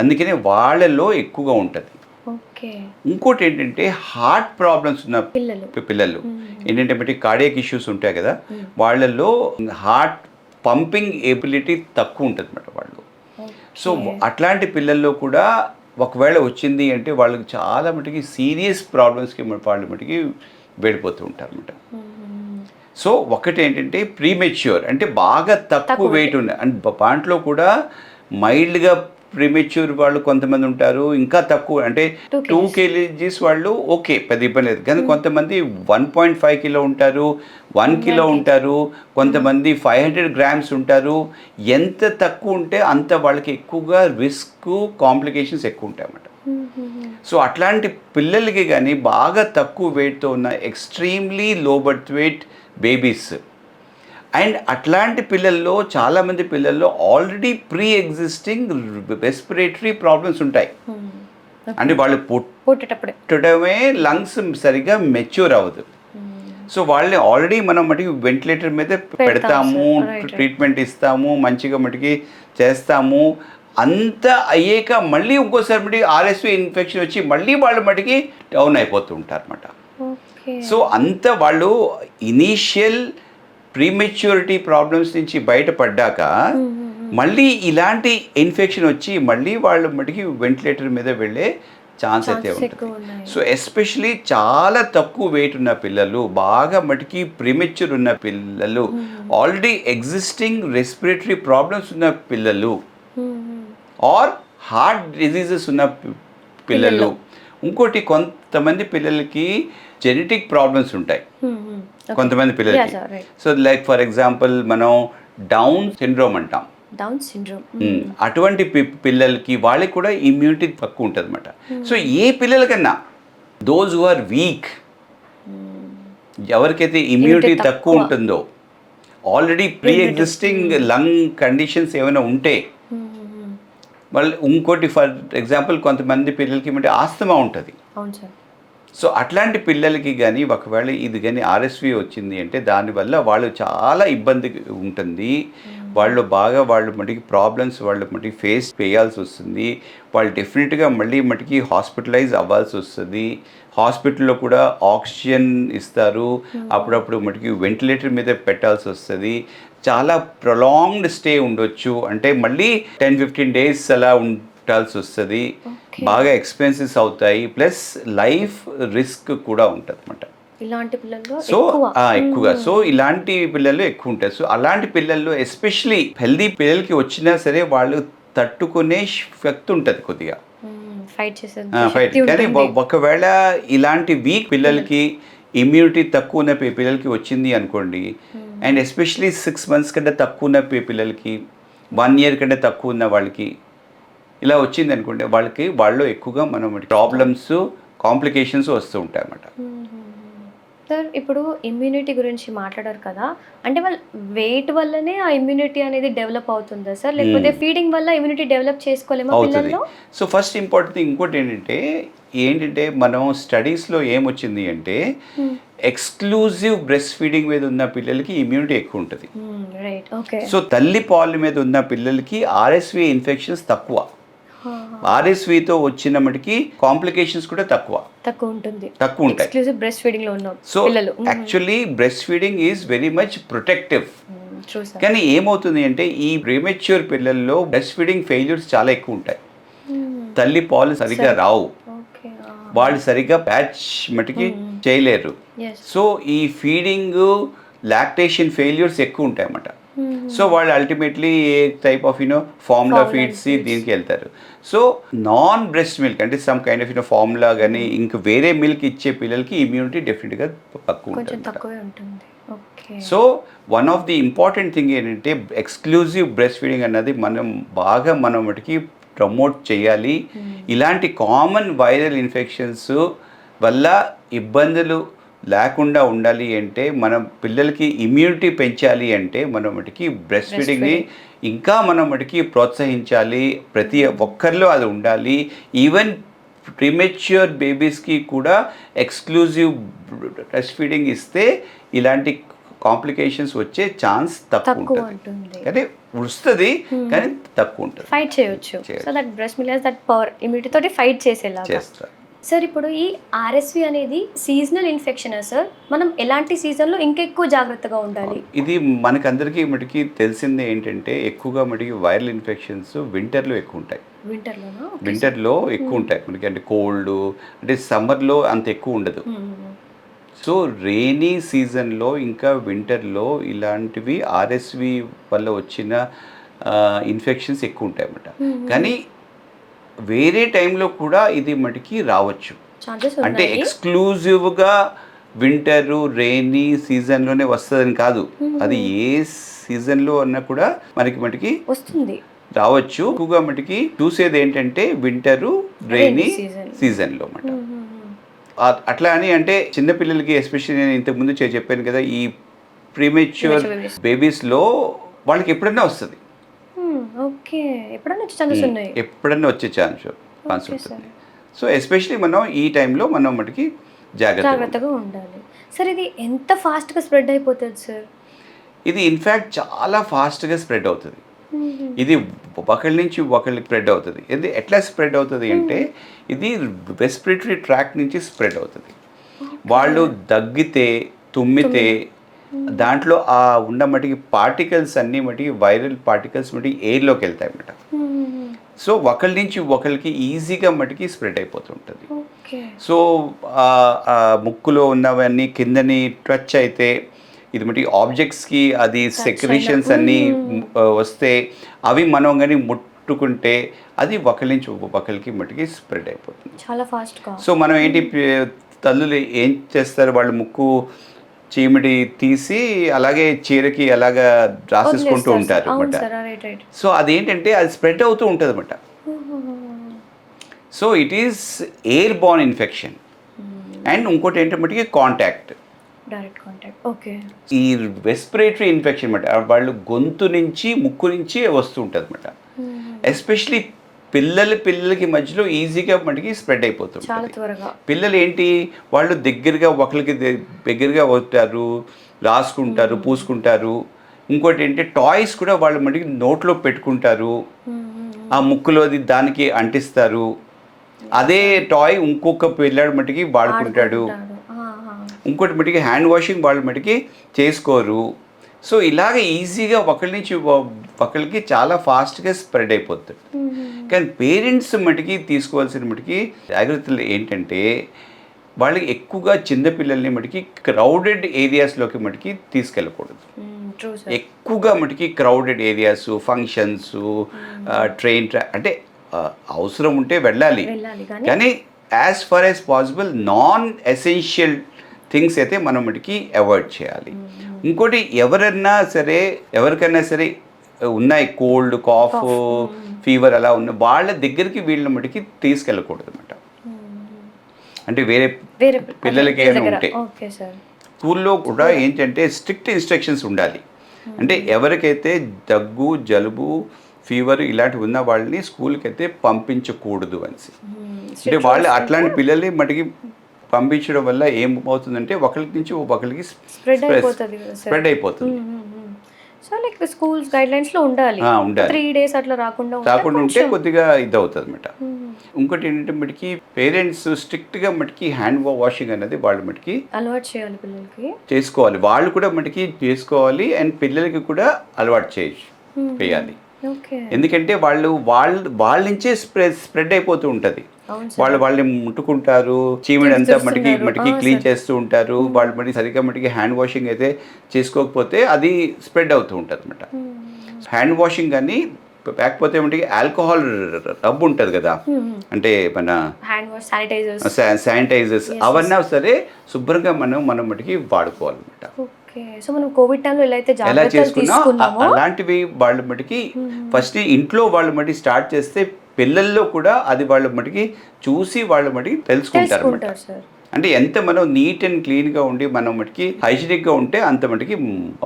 అందుకనే వాళ్ళలో ఎక్కువగా ఉంటుంది. ఇంకోటి ఏంటంటే హార్ట్ ప్రాబ్లమ్స్ ఉన్న పిల్లలు ఏంటంటే బట్టి కార్డియాక్ ఇష్యూస్ ఉంటాయి కదా, వాళ్ళలో హార్ట్ పంపింగ్ ఎబిలిటీ తక్కువ ఉంటుంది అన్నమాట వాళ్ళు. సో అట్లాంటి పిల్లల్లో కూడా ఒకవేళ వచ్చింది అంటే వాళ్ళకి చాలా మటుకి సీరియస్ ప్రాబ్లమ్స్కి వాళ్ళు మటుకి వెళ్ళిపోతూ ఉంటారు అన్నమాట. సో ఒకటి ఏంటంటే ప్రీమెచ్యూర్ అంటే బాగా తక్కువ వెయిట్ ఉన్న, అండ్ దాంట్లో కూడా మైల్డ్గా ప్రీమెచ్యూర్ వాళ్ళు కొంతమంది ఉంటారు, ఇంకా తక్కువ అంటే 2 kgs వాళ్ళు ఓకే పెద్ద ఇబ్బంది లేదు. కానీ కొంతమంది 1.5 kilo ఉంటారు, 1 kilo ఉంటారు, కొంతమంది 500 grams ఉంటారు. ఎంత తక్కువ ఉంటే అంత వాళ్ళకి ఎక్కువగా రిస్క్, కాంప్లికేషన్స్ ఎక్కువ ఉంటాయి అన్నమాట. సో అట్లాంటి పిల్లలకి కానీ బాగా తక్కువ వెయిట్తో ఉన్న extremely low birth weight babies, and అట్లాంటి పిల్లల్లో చాలామంది పిల్లల్లో already pre existing respiratory problems ఉంటాయి. అంటే వాళ్ళు పుట్టడమే లంగ్స్ సరిగా మెచ్యూర్ అవ్వదు. సో వాళ్ళని ఆల్రెడీ మనం మటుకి వెంటిలేటర్ మీద పెడతాము, ట్రీట్మెంట్ ఇస్తాము, మంచిగా మటుకి చేస్తాము. అంతా అయ్యాక మళ్ళీ ఇంకోసారి మటుకి ఆర్ఎస్వి ఇన్ఫెక్షన్ వచ్చి మళ్ళీ వాళ్ళు మటుకి డౌన్ అయిపోతూ ఉంటారు అన్నమాట. సో అంత వాళ్ళు ఇనీషియల్ ప్రీమెచ్యూరిటీ ప్రాబ్లమ్స్ నుంచి బయటపడ్డాక మళ్ళీ ఇలాంటి ఇన్ఫెక్షన్ వచ్చి మళ్ళీ వాళ్ళు మటుకి వెంటిలేటర్ మీద వెళ్ళే ఛాన్స్ అయితే ఉంటుంది. సో ఎస్పెషలీ చాలా తక్కువ వెయిట్ ఉన్న పిల్లలు, బాగా మటుకి ప్రీమెచ్యూర్ ఉన్న పిల్లలు, ఆల్రెడీ ఎగ్జిస్టింగ్ రెస్పిరేటరీ ప్రాబ్లమ్స్ ఉన్న పిల్లలు, ఆర్ హార్ట్ డిజీజెస్ ఉన్న పిల్లలు. ఇంకోటి కొంతమంది పిల్లలకి జెనెటిక్ ప్రాబ్లమ్స్ ఉంటాయి కొంతమంది Yeah, పిల్లలకి. sir, right. So like for example మనం డౌన్ సిండ్రోమ్ అంటాం. Down syndrome. అటువంటి పిల్లలకి వాళ్ళకి కూడా ఇమ్యూనిటీ తక్కువ ఉంటుంది అనమాట. సో ఏ పిల్లలకన్నా దోస్ హు ఆర్ వీక్, ఎవరికైతే ఇమ్యూనిటీ తక్కువ ఉంటుందో, already pre existing lung conditions ఏమైనా ఉంటే, వాళ్ళు ఇంకోటి ఫర్ ఎగ్జాంపుల్ కొంతమంది పిల్లలకి ఏమంటే ఆస్తమా ఉంటుంది. అవును సార్. సో అట్లాంటి పిల్లలకి కానీ ఒకవేళ ఇది కానీ ఆర్ఎస్వి వచ్చింది అంటే దానివల్ల వాళ్ళు చాలా ఇబ్బంది ఉంటుంది. వాళ్ళు మటుకి ప్రాబ్లమ్స్ మటుకి ఫేస్ చేయాల్సి వస్తుంది. వాళ్ళు డెఫినెట్గా మటుకి హాస్పిటలైజ్ అవ్వాల్సి వస్తుంది. హాస్పిటల్లో కూడా ఆక్సిజన్ ఇస్తారు, అప్పుడప్పుడు మటుకి వెంటిలేటర్ మీద పెట్టాల్సి వస్తుంది. చాలా ప్రొలాంగ్డ్ స్టే ఉండొచ్చు, అంటే మళ్ళీ 10-15 days అలా ఉండాల్సి వస్తుంది. బాగా ఎక్స్పెన్సెస్ అవుతాయి, ప్లస్ లైఫ్ రిస్క్ కూడా ఉంటుంది అనమాట. ఇలాంటి పిల్లల్లో సో ఎక్కువగా సో ఇలాంటి పిల్లలు ఎక్కువ ఉంటాయి. సో అలాంటి పిల్లల్లో ఎస్పెషలీ హెల్దీ పిల్లలకి వచ్చినా సరే వాళ్ళు తట్టుకునే శక్తి ఉంటుంది కొద్దిగా, ఫైట్ ఫైట్. కానీ ఒకవేళ ఇలాంటి వీక్ పిల్లలకి ఇమ్యూనిటీ తక్కువ ఉన్న పిల్లలకి వచ్చింది అనుకోండి, అండ్ ఎస్పెషలీ 6 months కంటే తక్కువ ఉన్న పిల్లలకి, 1 year కంటే తక్కువ ఉన్న వాళ్ళకి ఇలా వచ్చింది అనుకోండి, వాళ్ళు ఎక్కువగా మనం ప్రాబ్లమ్స్, కాంప్లికేషన్స్ వస్తూ ఉంటాయి అన్నమాట. సార్ ఇప్పుడు ఇమ్యూనిటీ గురించి మాట్లాడారు కదా, అంటే వాళ్ళ వెయిట్ వల్లనే ఆ ఇమ్యూనిటీ అనేది డెవలప్ అవుతుందా సార్, లేకపోతే ఫీడింగ్ వల్ల ఇమ్యూనిటీ డెవలప్ చేసుకోలేమా అవుతుంది. పిల్లల్లో? సో ఫస్ట్ ఇంపార్టెంట్ థింగ్ ఇంకోటి ఏంటంటే మనం స్టడీస్లో ఏమొచ్చింది అంటే ఎక్స్క్లూజివ్ బ్రెస్ట్ ఫీడింగ్ మీద ఉన్న పిల్లలకి ఇమ్యూనిటీ ఎక్కువ ఉంటుంది. Right, okay. సో తల్లి పాలు మీద ఉన్న పిల్లలకి ఆర్ఎస్వి ఇన్ఫెక్షన్స్ తక్కువ. ఆర్ఎస్వితో వచ్చిన మటుకి కాంప్లికేషన్స్ కూడా తక్కువ ఉంటాయి. ఎక్స్క్లూజివ్ బ్రెస్ట్ ఫీడింగ్ లో ఉన్న సో పిల్లలు actually breast feeding is very much protective. కానీ ఏమవుతుంది అంటే ఈ ప్రీమెచ్యూర్ పిల్లల్లో బ్రెస్ట్ ఫీడింగ్ ఫెయిల్యూర్స్ చాలా ఎక్కువ ఉంటాయి. తల్లి పాలు సరిగ్గా రావు, వాళ్ళు సరిగ్గా ప్యాచ్ మటుకి చేయలేరు. సో ఈ ఫీడింగ్ లాక్టేషన్ ఫెయిల్యూర్స్ ఎక్కువ ఉంటాయి అన్నమాట. సో వాళ్ళు ultimately a type of formula feeds దీనికి వెళ్తారు. సో నాన్ బ్రెస్ట్ మిల్క్ అంటే సమ్ కైండ్ ఆఫ్ ఫార్ములా కానీ ఇంకా వేరే మిల్క్ ఇచ్చే పిల్లలకి ఇమ్యూనిటీ డెఫినెట్గా తక్కువ ఉంటుంది. So one of the important thing ఏంటంటే ఎక్స్క్లూజివ్ బ్రెస్ట్ ఫీడింగ్ అన్నది మనం మటుకి ప్రమోట్ చేయాలి. ఇలాంటి కామన్ వైరల్ ఇన్ఫెక్షన్స్ వల్ల ఇబ్బందులు లేకుండా ఉండాలి అంటే మనం పిల్లలకి ఇమ్యూనిటీ పెంచాలి అంటే మనం మటుకి బ్రెస్ట్ ఫీడింగ్ని ఇంకా మనం మటుకి ప్రోత్సహించాలి. ప్రతి ఒక్కరిలో అది ఉండాలి. ఈవెన్ ప్రీమెచ్యూర్ బేబీస్కి కూడా ఎక్స్క్లూజివ్ బ్రెస్ట్ ఫీడింగ్ ఇస్తే ఇలాంటి కాంప్లికేషన్స్ వచ్చే ఛాన్స్ తక్కువ ఉంటుంది. కానీ వస్తుంది కానీ తక్కువ ఉంటుంది, ఫైట్ చేయొచ్చు. So that breast milk that power immunity తోటి ఫైట్ చేసేలా చేస్తారు. సార్ ఇప్పుడు ఈ ఆర్ఎస్వి అనేది సీజనల్ ఇన్ఫెక్షనా సార్? మనం ఎలాంటి సీజన్లో ఇంకెక్కువ జాగ్రత్తగా ఉండాలి? ఇది మనకందరికీ మటుకి తెలిసిందే ఏంటంటే ఎక్కువగా మటుకి వైరల్ ఇన్ఫెక్షన్స్ వింటర్లో ఎక్కువ ఉంటాయి. వింటర్లో ఎక్కువ ఉంటాయి మనకి, అంటే కోల్డ్, అంటే సమ్మర్లో అంత ఎక్కువ ఉండదు. సో రెయినీ సీజన్లో ఇంకా వింటర్లో ఇలాంటివి ఆర్ఎస్వి వల్ల వచ్చిన ఇన్ఫెక్షన్స్ ఎక్కువ ఉంటాయి అన్నమాట. కానీ వేరే టైంలో కూడా ఇది మటుకి రావచ్చు. అంటే ఎక్స్క్లూజివ్గా వింటరు రెయినీ సీజన్లోనే వస్తుందని కాదు, అది ఏ సీజన్లో అన్నా కూడా మనకి మటుకి వస్తుంది, రావచ్చు. ఎక్కువగా మటుకి చూసేది ఏంటంటే వింటరు రెయినీ సీజన్లో అన్నమాట. అట్లా అని అంటే చిన్నపిల్లలకి ఎస్పెషల్లీ నేను ఇంతకుముందు చెప్పాను కదా, ఈ ప్రీమెచ్యూర్ బేబీస్లో వాళ్ళకి ఎప్పుడైనా వస్తుంది, ఎప్పుడన్నా వచ్చే ఛాన్స్ ఉంటుంది. సో ఎస్పెషలీ మనం ఈ టైంలో మనం మటుకి జాగ్రత్తగా ఉండాలి. సార్ ఇది ఎంత ఫాస్ట్గా స్ప్రెడ్ అయిపోతుంది సార్? ఇది ఇన్ఫ్యాక్ట్ చాలా ఫాస్ట్గా స్ప్రెడ్ అవుతుంది. ఇది ఒకళ్ళ నుంచి ఒకళ్ళకి స్ప్రెడ్ అవుతుంది. ఇది ఎట్లా స్ప్రెడ్ అవుతుంది అంటే ఇది రెస్పిరేటరీ ట్రాక్ట్ నుంచి స్ప్రెడ్ అవుతుంది. వాళ్ళు దగ్గితే, తుమ్మితే దాంట్లో ఆ ఉన్న మటుకి పార్టికల్స్ అన్నీ మటుకి వైరల్ పార్టికల్స్ మటుకి ఎయిర్లోకి వెళ్తాయి అన్నమాట. సో ఒకళ్ళ నుంచి ఒకరికి ఈజీగా మటుకి స్ప్రెడ్ అయిపోతుంటుంది. సో ముక్కులో ఉన్నవన్నీ కిందని టచ్ అయితే ఇది మటుకి ఆబ్జెక్ట్స్కి అది సెక్రీషన్స్ అన్నీ వస్తే అవి మనం కానీ ముట్టుకుంటే అది ఒకరి నుంచి ఒకరికి మటుకి స్ప్రెడ్ అయిపోతుంది చాలా ఫాస్ట్గా. సో మనం ఏంటి తల్లులు ఏం చేస్తారు, వాళ్ళ ముక్కు చీమిడి తీసి అలాగే చీరకి అలాగా రాసేసుకుంటూ ఉంటారు అవును అనమాట. Sir, right right. సో అదేంటంటే అది స్ప్రెడ్ అవుతూ ఉంటుంది అనమాట. So it is air born infection. And ఇంకోటి ఏంటంటే కాంటాక్ట్, డైరెక్ట్ కాంటాక్ట్. ఓకే. ఈ రెస్పిరేటరీ ఇన్ఫెక్షన్ అనమాట. వాళ్ళు గొంతు నుంచి ముక్కు నుంచి వస్తూ ఉంటుంది అనమాట. ఎస్పెషలీ పిల్లలకి మధ్యలో ఈజీగా మనకి స్ప్రెడ్ అయిపోతుంది. చాలా త్వరగా పిల్లలు ఏంటి, వాళ్ళు దగ్గరగా ఒకరికి దగ్గరగా వస్తారు, రాసుకుంటారు, పూసుకుంటారు. ఇంకోటి ఏంటి, టాయ్స్ కూడా వాళ్ళు మనకి నోట్లో పెట్టుకుంటారు, ఆ ముక్కులోది దానికి అంటిస్తారు. అదే టాయ్ ఇంకొక పిల్లాడు మటుకి వాడుకుంటాడు. ఇంకోటి మటుకి హ్యాండ్ వాషింగ్ వాళ్ళు మటుకి చేసుకోరు. సో ఇలాగ ఈజీగా ఒకరి నుంచి ఒకరికి చాలా ఫాస్ట్గా స్ప్రెడ్ అయిపోతుంది. కానీ పేరెంట్స్ మటుకి తీసుకోవాల్సిన మటుకి జాగ్రత్తలు ఏంటంటే, వాళ్ళకి ఎక్కువగా చిన్నపిల్లల్ని మటుకి క్రౌడెడ్ ఏరియాస్లోకి మటుకి తీసుకెళ్ళకూడదు. ఎక్కువగా మటుకి క్రౌడెడ్ ఏరియాస్, ఫంక్షన్స్, ట్రైన్ అంటే అవసరం ఉంటే వెళ్ళాలి, కానీ as far as possible non essential things అయితే మనం మటుకి అవాయిడ్ చేయాలి. ఇంకోటి ఎవరికైనా సరే ఉన్నాయి కోల్డ్, కాఫ్, ఫీవర్ అలా ఉన్న వాళ్ళ దగ్గరికి వీళ్ళ మటుకి తీసుకెళ్ళకూడదు అనమాట. అంటే వేరే పిల్లలకి ఏమైనా ఉంటే స్కూల్లో కూడా ఏంటంటే స్ట్రిక్ట్ ఇన్స్ట్రక్షన్స్ ఉండాలి. అంటే ఎవరికైతే దగ్గు, జలుబు, ఫీవర్ ఇలాంటివి ఉన్న వాళ్ళని స్కూల్కి అయితే పంపించకూడదు అనేసి. అంటే వాళ్ళు అట్లాంటి పిల్లల్ని మటుకి పంపించడం వల్ల ఏమవుతుందంటే ఒకరికి నుంచి ఒకరికి స్ప్రెడ్ అయిపోతుంది. So like schools guide lines లో ఉండాలి. 3 days అట్లా రాకుండా ఉంటే కొద్దిగా ఇది అవుతుంది అనమాట. ఇంకోటి ఏంటంటే మటుకి పేరెంట్స్ స్ట్రిక్ట్గా మటుకి హ్యాండ్ వాషింగ్ అనేది వాళ్ళు మటుకి అలవాటు చేయాలి, పిల్లలకి చేసుకోవాలి. వాళ్ళు కూడా మటుకి చేసుకోవాలి అండ్ పిల్లలకి కూడా అలవాటు చేయాలి. ఎందుకంటే వాళ్ళ నుంచే స్ప్రెడ్ అయిపోతూ ఉంటుంది. వాళ్ళని ముట్టుకుంటారు, చీమిడి అంతా మటుకి క్లీన్ చేస్తూ ఉంటారు. వాళ్ళు మటుకి సరిగ్గా మటుకి హ్యాండ్ వాషింగ్ అయితే చేసుకోకపోతే అది స్ప్రెడ్ అవుతూ ఉంటుంది అనమాట. హ్యాండ్ వాషింగ్ కానీ లేకపోతే మటుకి ఆల్కహాల్ రబ్ ఉంటుంది కదా, అంటే మన శానిటైజర్స్ అవన్నీ సరే శుభ్రంగా మనం మటుకి వాడుకోవాలన్నమాట. సో మనం కోవిడ్ టైంలో ఎలా చేసుకున్నాం అలాంటివి వాళ్ళు మటుకి ఫస్ట్ ఇంట్లో వాళ్ళు మటుకి స్టార్ట్ చేస్తే పిల్లల్లో కూడా అది వాళ్ళ మటుకి చూసి వాళ్ళ మటుకి తెలుసుకుంటారు అన్నమాట. అంటే ఎంత మనం నీట్ అండ్ క్లీన్గా ఉండి మనం మటుకి హైజీనిక్గా ఉంటే అంత మటుకి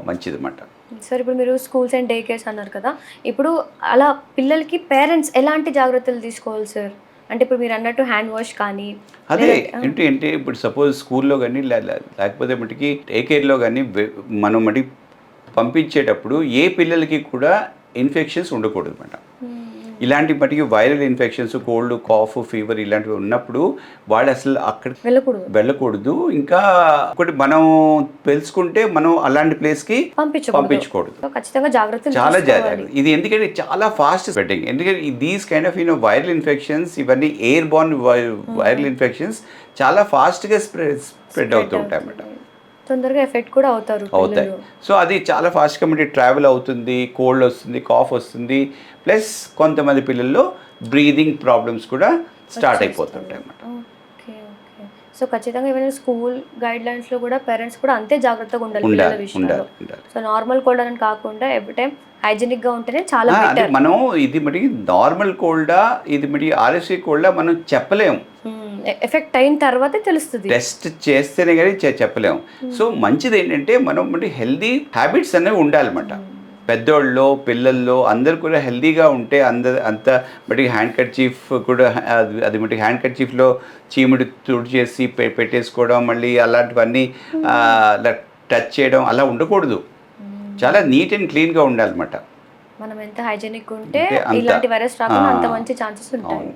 మంచిది అన్నమాట. సార్ ఇప్పుడు మీరు స్కూల్స్ అండ్ డే కేర్స్ అన్నారు కదా, ఇప్పుడు అలా పిల్లలకి పేరెంట్స్ ఎలాంటి జాగ్రత్తలు తీసుకోవాలి సార్? అంటే ఇప్పుడు మీరు అన్నట్టు హ్యాండ్ వాష్ కానీ అదే ఏంటి ఇప్పుడు సపోజ్ స్కూల్లో కానీ లేకపోతే మటుకి డే కేర్లో కానీ మనం మటుకి పంపించేటప్పుడు ఏ పిల్లలకి కూడా ఇన్ఫెక్షన్స్ ఉండకూడదు అన్నమాట. ఇలాంటి మటుకి viral infections, cold, cough, fever ఇలాంటివి ఉన్నప్పుడు వాళ్ళు అసలు అక్కడ వెళ్ళకూడదు. ఇంకా ఒకటి మనం తెలుసుకుంటే మనం అలాంటి ప్లేస్కి పంపించకూడదు. చాలా జాగ్రత్త ఇది, ఎందుకంటే చాలా ఫాస్ట్ స్ప్రెడ్డింగ్. ఎందుకంటే these kind of viral infections, ఇవన్నీ ఎయిర్ బార్న్ వైరల్ ఇన్ఫెక్షన్స్ చాలా ఫాస్ట్గా స్ప్రెడ్ అవుతూ ఉంటాయి అన్నమాట. తొందరగా ఎఫెక్ట్ కూడా అవుతాయి. సో అది చాలా ఫాస్ట్గా మనకి ట్రావెల్ అవుతుంది, కోల్డ్ వస్తుంది, కాఫ్ వస్తుంది, ప్లస్ కొంతమంది పిల్లల్లో బ్రీదింగ్ ప్రాబ్లమ్స్ కూడా స్టార్ట్ అయిపోతుంటాయి అన్నమాట. సో ఖచ్చితంగా ఏమైనా స్కూల్ గైడ్ లైన్స్ లో కూడా పేరెంట్స్ కూడా అంతే జాగ్రత్తగా ఉండాలి. సో నార్మల్ కోల్డ్ అని కాకుండా ఎవ్రీ టైం హైజీనిక్ గా ఉంటేనే చాలా బెటర్. మనం ఇది మటుకి నార్మల్ కోల్డా, ఇది మటుకి ఆర్ఎస్వి కోల్డా మనం చెప్పలేము. ఎఫెక్ట్ అయిన తర్వాతే తెలుస్తుంది, టెస్ట్ చేస్తేనే కానీ చెప్పలేము. సో మంచిది ఏంటంటే మనం మటుకి హెల్దీ హ్యాబిట్స్ అనేవి ఉండాలన్నమాట. పెద్దోళ్ళు, పిల్లల్లో అందరు కూడా హెల్దీగా ఉంటే అంత మటుకి హ్యాండ్ కర్చీఫ్ కూడా అది మటుకి హ్యాండ్ కర్చీఫ్లో చీమిడి తుడి చేసి పెట్టేసుకోవడం, మళ్ళీ అలాంటివన్నీ టచ్ చేయడం అలా ఉండకూడదు. చాలా నీట్ అండ్ క్లీన్గా ఉండాలన్నమాట. మనం ఎంత హైజీనిక్ ఉంటే ఇలాంటి వైరస్ రాకుండా అంత మంచి ఛాన్సెస్ ఉంటాయి.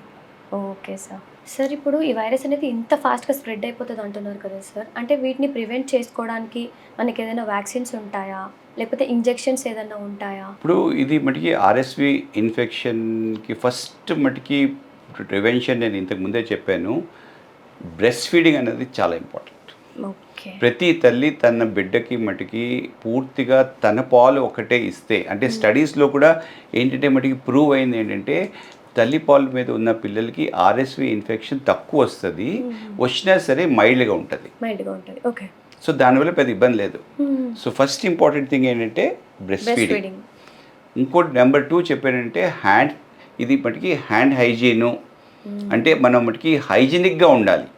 Okay sir. సార్ ఇప్పుడు ఈ వైరస్ అనేది ఇంత ఫాస్ట్గా స్ప్రెడ్ అయిపోతుంది అంటున్నారు కదా సార్, అంటే వీటిని ప్రివెంట్ చేసుకోవడానికి మనకి ఏదైనా వ్యాక్సిన్స్ ఉంటాయా, లేకపోతే ఇంజెక్షన్స్ ఏదైనా ఉంటాయా? ఇప్పుడు ఇది మటుకి ఆర్ఎస్వి ఇన్ఫెక్షన్కి ఫస్ట్ మటుకి ప్రివెన్షన్ నేను ఇంతకు ముందే చెప్పాను, బ్రెస్ట్ ఫీడింగ్ అనేది చాలా ఇంపార్టెంట్. ప్రతి తల్లి తన బిడ్డకి మటుకి పూర్తిగా తన పాలు ఒకటే ఇస్తే, అంటే స్టడీస్లో కూడా ఏంటంటే మటుకి ప్రూవ్ అయింది ఏంటంటే తల్లిపాలు మీద ఉన్న పిల్లలకి ఆర్ఎస్వి ఇన్ఫెక్షన్ తక్కువ వస్తుంది, వచ్చినా సరే మైల్డ్గా ఉంటుంది. మైల్డ్గా ఉంటుంది. ఓకే. సో దానివల్ల పెద్ద ఇబ్బంది లేదు. సో ఫస్ట్ ఇంపార్టెంట్ థింగ్ ఏంటంటే బ్రెస్ట్ ఫీడింగ్. ఇంకోటి నెంబర్ 2 చెప్పానంటే ఇది మటుకి హ్యాండ్ హైజీను. అంటే మనం మటుకి హైజీనిక్గా ఉండాలి.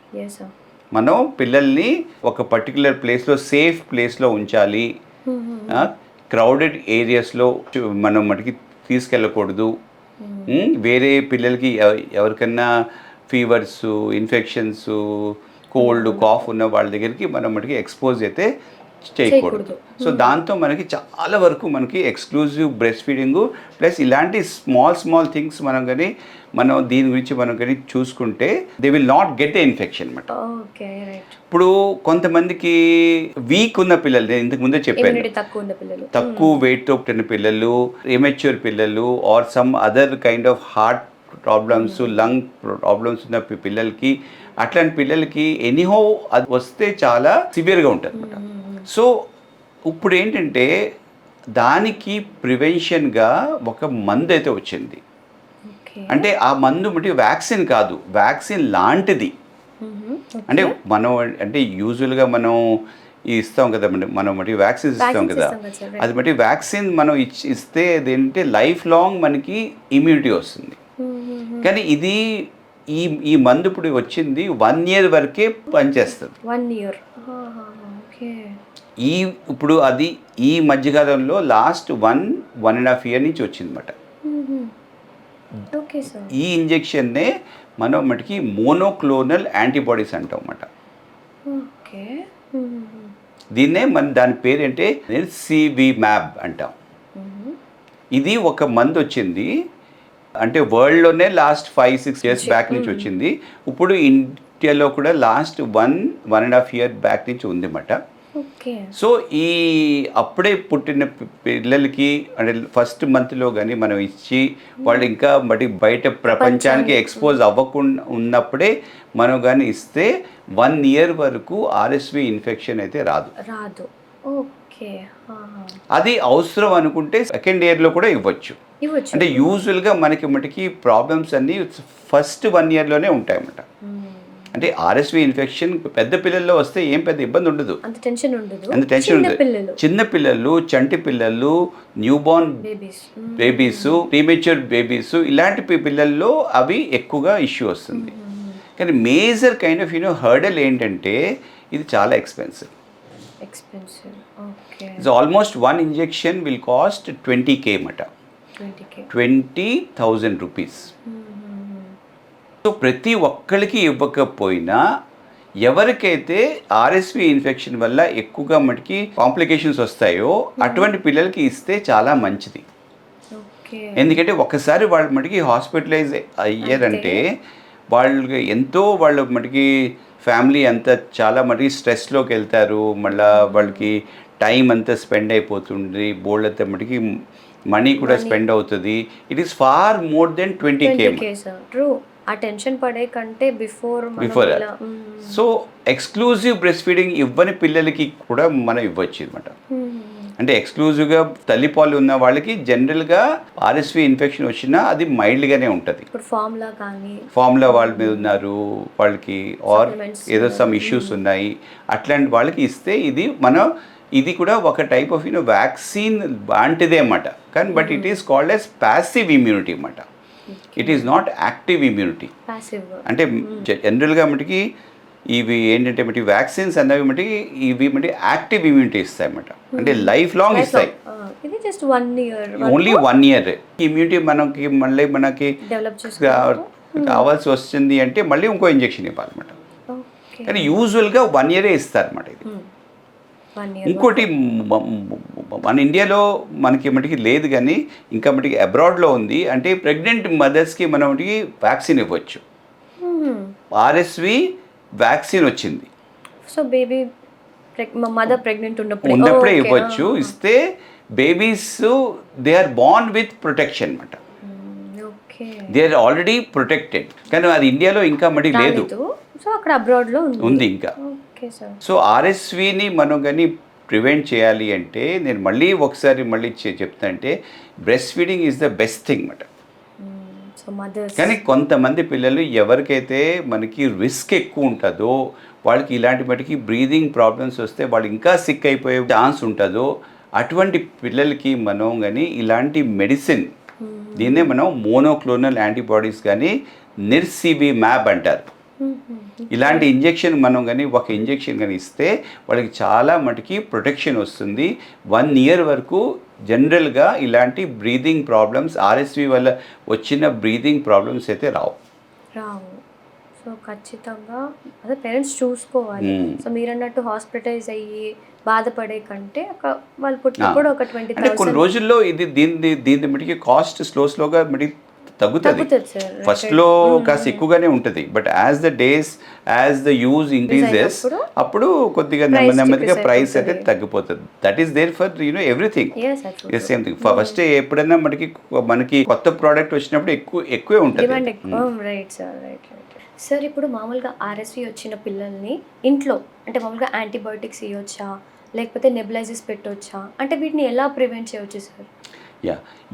మనం పిల్లల్ని ఒక పర్టికులర్ ప్లేస్లో సేఫ్ ప్లేస్లో ఉంచాలి. క్రౌడెడ్ ఏరియాస్లో మనం మటుకి తీసుకెళ్ళకూడదు. వేరే పిల్లలకి ఎవరికన్నా ఫీవర్స్, ఇన్ఫెక్షన్స్, కోల్డ్, కాఫ్ ఉన్న వాళ్ళ దగ్గరికి మనం మటుకి ఎక్స్పోజ్ అయితే చేయకూడదు. సో దాంతో మనకి చాలా వరకు మనకి ఎక్స్క్లూజివ్ బ్రెస్ట్ ఫీడింగ్ ప్లస్ ఇలాంటి స్మాల్ థింగ్స్ మనం దీని గురించి మనం కానీ చూసుకుంటే they will not get a infection అనమాట. ఇప్పుడు కొంతమందికి వీక్ ఉన్న పిల్లలు, నేను ఇంతకు ముందే చెప్పాను, తక్కువ వెయిట్తో పుట్టిన పిల్లలు, ఇమెచ్యూర్ పిల్లలు or some other kind of heart problems, lung problems ఉన్న పిల్లలకి, అట్లాంటి పిల్లలకి ఎనీహో అది వస్తే చాలా సివియర్గా ఉంటుంది అనమాట. సో ఇప్పుడు ఏంటంటే దానికి ప్రివెన్షన్గా ఒక మందు అయితే వచ్చింది. అంటే ఆ మందు బట్టి వ్యాక్సిన్ కాదు, వ్యాక్సిన్ లాంటిది. అంటే మనం అంటే యూజువల్గా మనం ఇస్తాం కదా, మనం బట్టి వ్యాక్సిన్స్ ఇస్తాం కదా, అది బట్టి వ్యాక్సిన్ మనం ఇస్తే అదేంటే లైఫ్ లాంగ్ మనకి ఇమ్యూనిటీ వస్తుంది. కానీ ఇది ఈ మందు ఇప్పుడు వచ్చింది 1 year వరకే పనిచేస్తుంది. 1 year. ఇప్పుడు అది ఈ మధ్యకాలంలో లాస్ట్ 1.5 year నుంచి వచ్చిందన్నమాట. ఈ ఇంజెక్షన్నే మనం మటుకి మోనోక్లోనల్ యాంటీబాడీస్ అంటాం అన్నమాట. దీన్నే దాని పేరేంటే సివిమ్యాబ్ అంటాం. ఇది ఒక మందు వచ్చింది, అంటే వరల్డ్లోనే లాస్ట్ 5-6 years బ్యాక్ నుంచి వచ్చింది. ఇప్పుడు ఇండియాలో కూడా లాస్ట్ 1.5 year బ్యాక్ నుంచి ఉందన్నమాట. సో ఈ అప్పుడే పుట్టిన పిల్లలకి అంటే ఫస్ట్ మంత్లో కానీ మనం ఇచ్చి వాళ్ళు ఇంకా బయట ప్రపంచానికి ఎక్స్పోజ్ అవ్వకుండా ఉన్నప్పుడే మనం కానీ ఇస్తే 1 year వరకు ఆర్ఎస్వి ఇన్ఫెక్షన్ అయితే రాదు. అది అవసరం అనుకుంటే 2nd yearలో కూడా ఇవ్వచ్చు. అంటే యూజువల్గా మనకి ప్రాబ్లమ్స్ అన్నీ ఫస్ట్ 1 yearలోనే ఉంటాయన్నమాట. అంటే ఆర్ఎస్వి ఇన్ఫెక్షన్ పెద్ద పిల్లల్లో వస్తే ఏం పెద్ద ఇబ్బంది ఉండదు, అంత టెన్షన్ ఉండదు. చిన్న పిల్లలు, చంటి పిల్లలు, న్యూబార్న్ బేబీస్, ప్రీమెచ్యూర్ బేబీస్, ఇలాంటి పిల్లల్లో అవి ఎక్కువగా ఇష్యూ వస్తుంది. కానీ మేజర్ కైండ్ ఆఫ్ హర్డల్ ఏంటంటే ఇది చాలా expensive. Almost 1 injection will cost 20K అన్నమాట, 20,000 rupees. సో ప్రతి ఒక్కరికి ఇవ్వకపోయినా ఎవరికైతే ఆర్ఎస్వి ఇన్ఫెక్షన్ వల్ల ఎక్కువగా మటుకి కాంప్లికేషన్స్ వస్తాయో అటువంటి పిల్లలకి ఇస్తే చాలా మంచిది. ఎందుకంటే ఒకసారి వాళ్ళు మటుకి హాస్పిటలైజ్ అయ్యారంటే వాళ్ళ మటుకి ఫ్యామిలీ అంతా చాలా మటుకి స్ట్రెస్లోకి వెళ్తారు. మళ్ళీ వాళ్ళకి టైం అంతా స్పెండ్ అయిపోతుంది, బోల్డ్ అంతా మటుకి మనీ కూడా స్పెండ్ అవుతుంది. It is far more than 20K. ఆ టెన్షన్ పడే కంటే before. So exclusive breast feeding ఇవ్వని పిల్లలకి కూడా మనం ఇవ్వచ్చు అనమాట. అంటే ఎక్స్క్లూజివ్గా తల్లిపాలు ఉన్న వాళ్ళకి జనరల్గా ఆర్ఎస్వి ఇన్ఫెక్షన్ వచ్చినా అది మైల్డ్గానే ఉంటుంది. ఫార్ములా వాళ్ళ మీద ఉన్నారు వాళ్ళకి, ఆర్ ఏదో సమ్ ఇష్యూస్ ఉన్నాయి, అట్లాంటి వాళ్ళకి ఇస్తే ఇది కూడా ఒక టైప్ ఆఫ్ వ్యాక్సిన్ లాంటిదే అన్నమాట. కానీ but it is called as passive immunity అన్నమాట. It is not active immunity. అంటే జనరల్గా మటుకి ఇవి ఏంటంటే మటుకి వ్యాక్సిన్స్ అన్నవి మటుకి ఇవి మటుకి యాక్టివ్ ఇమ్యూనిటీ ఇస్తాయి అన్నమాట. అంటే లైఫ్ లాంగ్ ఇస్తాయి. ఓన్లీ 1 year ఇమ్యూనిటీ మనకి కావాల్సి వస్తుంది అంటే మళ్ళీ ఇంకో ఇంజెక్షన్ ఇవ్వాలన్నమాట. కానీ యూజువల్గా 1 year ఇస్తారన్నమాట ఇది. ఇంకోటి మన ఇండియాలో మటుకి లేదు, కానీ ఇంకా మటుకి అబ్రాడ్లో ఉంది. అంటే ప్రెగ్నెంట్ మదర్స్కి మనం మటుకి వ్యాక్సిన్ ఇవ్వచ్చు. ఆర్ఎస్వి వ్యాక్సిన్ వచ్చింది. సో బేబీ మదర్ ప్రెగ్నెంట్ ఉన్నప్పుడే ఇవ్వచ్చు. ఇస్తే babies they are born with protection అన్నమాట. They are already protected. కానీ అది ఇండియాలో ఇంకా మటుకి లేదు. సో అక్కడ అబ్రాడ్లో ఉంది ఇంకా. సో ఆర్ఎస్విని మనం కానీ ప్రివెంట్ చేయాలి అంటే నేను మళ్ళీ చెప్తా, అంటే breast feeding is the best thing అన్నమాట. So mothers. కానీ కొంతమంది పిల్లలు ఎవరికైతే మనకి రిస్క్ ఎక్కువ ఉంటుందో, వాళ్ళకి ఇలాంటి మటుకి బ్రీదింగ్ ప్రాబ్లమ్స్ వస్తే వాళ్ళు ఇంకా సిక్ అయిపోయే ఛాన్స్ ఉంటుందో, అటువంటి పిల్లలకి మనం కానీ ఇలాంటి మెడిసిన్, దీన్నే మనం మోనోక్లోనల్ యాంటీబాడీస్ కానీ నిర్సివిమ్యాబ్ అంటారు. ఇలాంటి ఇంజెక్షన్ మనం కానీ ఒక ఇంజెక్షన్ కానీ ఇస్తే వాళ్ళకి చాలా మటుకి ప్రొటెక్షన్ వస్తుంది. 1 year వరకు జనరల్గా ఇలాంటి బ్రీదింగ్ ప్రాబ్లమ్స్, ఆర్ఎస్వి వల్ల వచ్చిన బ్రీదింగ్ ప్రాబ్లమ్స్ అయితే రావు. సో ఖచ్చితంగా అదే పేరెంట్స్ చూసుకోవాలి. సో మీరు అన్నట్టు హాస్పిటలైజ్ అయ్యి బాధపడే కంటే వాళ్ళు పుట్టినప్పుడు ఒక 20,000 అంటే కొన్ని రోజుల్లో ఇది దీని మటుకి కాస్ట్ స్లోగా మటుకి తగ్గుతుంది. ఫస్ట్లో కాస్త ఎక్కువగానే ఉంటుంది, but as the use increases అప్పుడు కొద్దిగా నెమ్మదిగా ప్రైస్ అయితే తగ్గిపోతుంది. That is there for everything. Same thing first ఎప్పుడైనా మనకి కొత్త ప్రోడక్ట్ వచ్చినప్పుడు ఎక్కువే ఉంటుంది. సార్ ఇప్పుడు మామూలుగా ఆర్ఎస్వి వచ్చిన పిల్లల్ని ఇంట్లో అంటే మామూలుగా యాంటీబయోటిక్స్ ఇవ్వచ్చా, లేకపోతే నెబులైజర్స్ పెట్టవచ్చా, అంటే వీటిని ఎలా ప్రివెంట్ చేయవచ్చు సార్?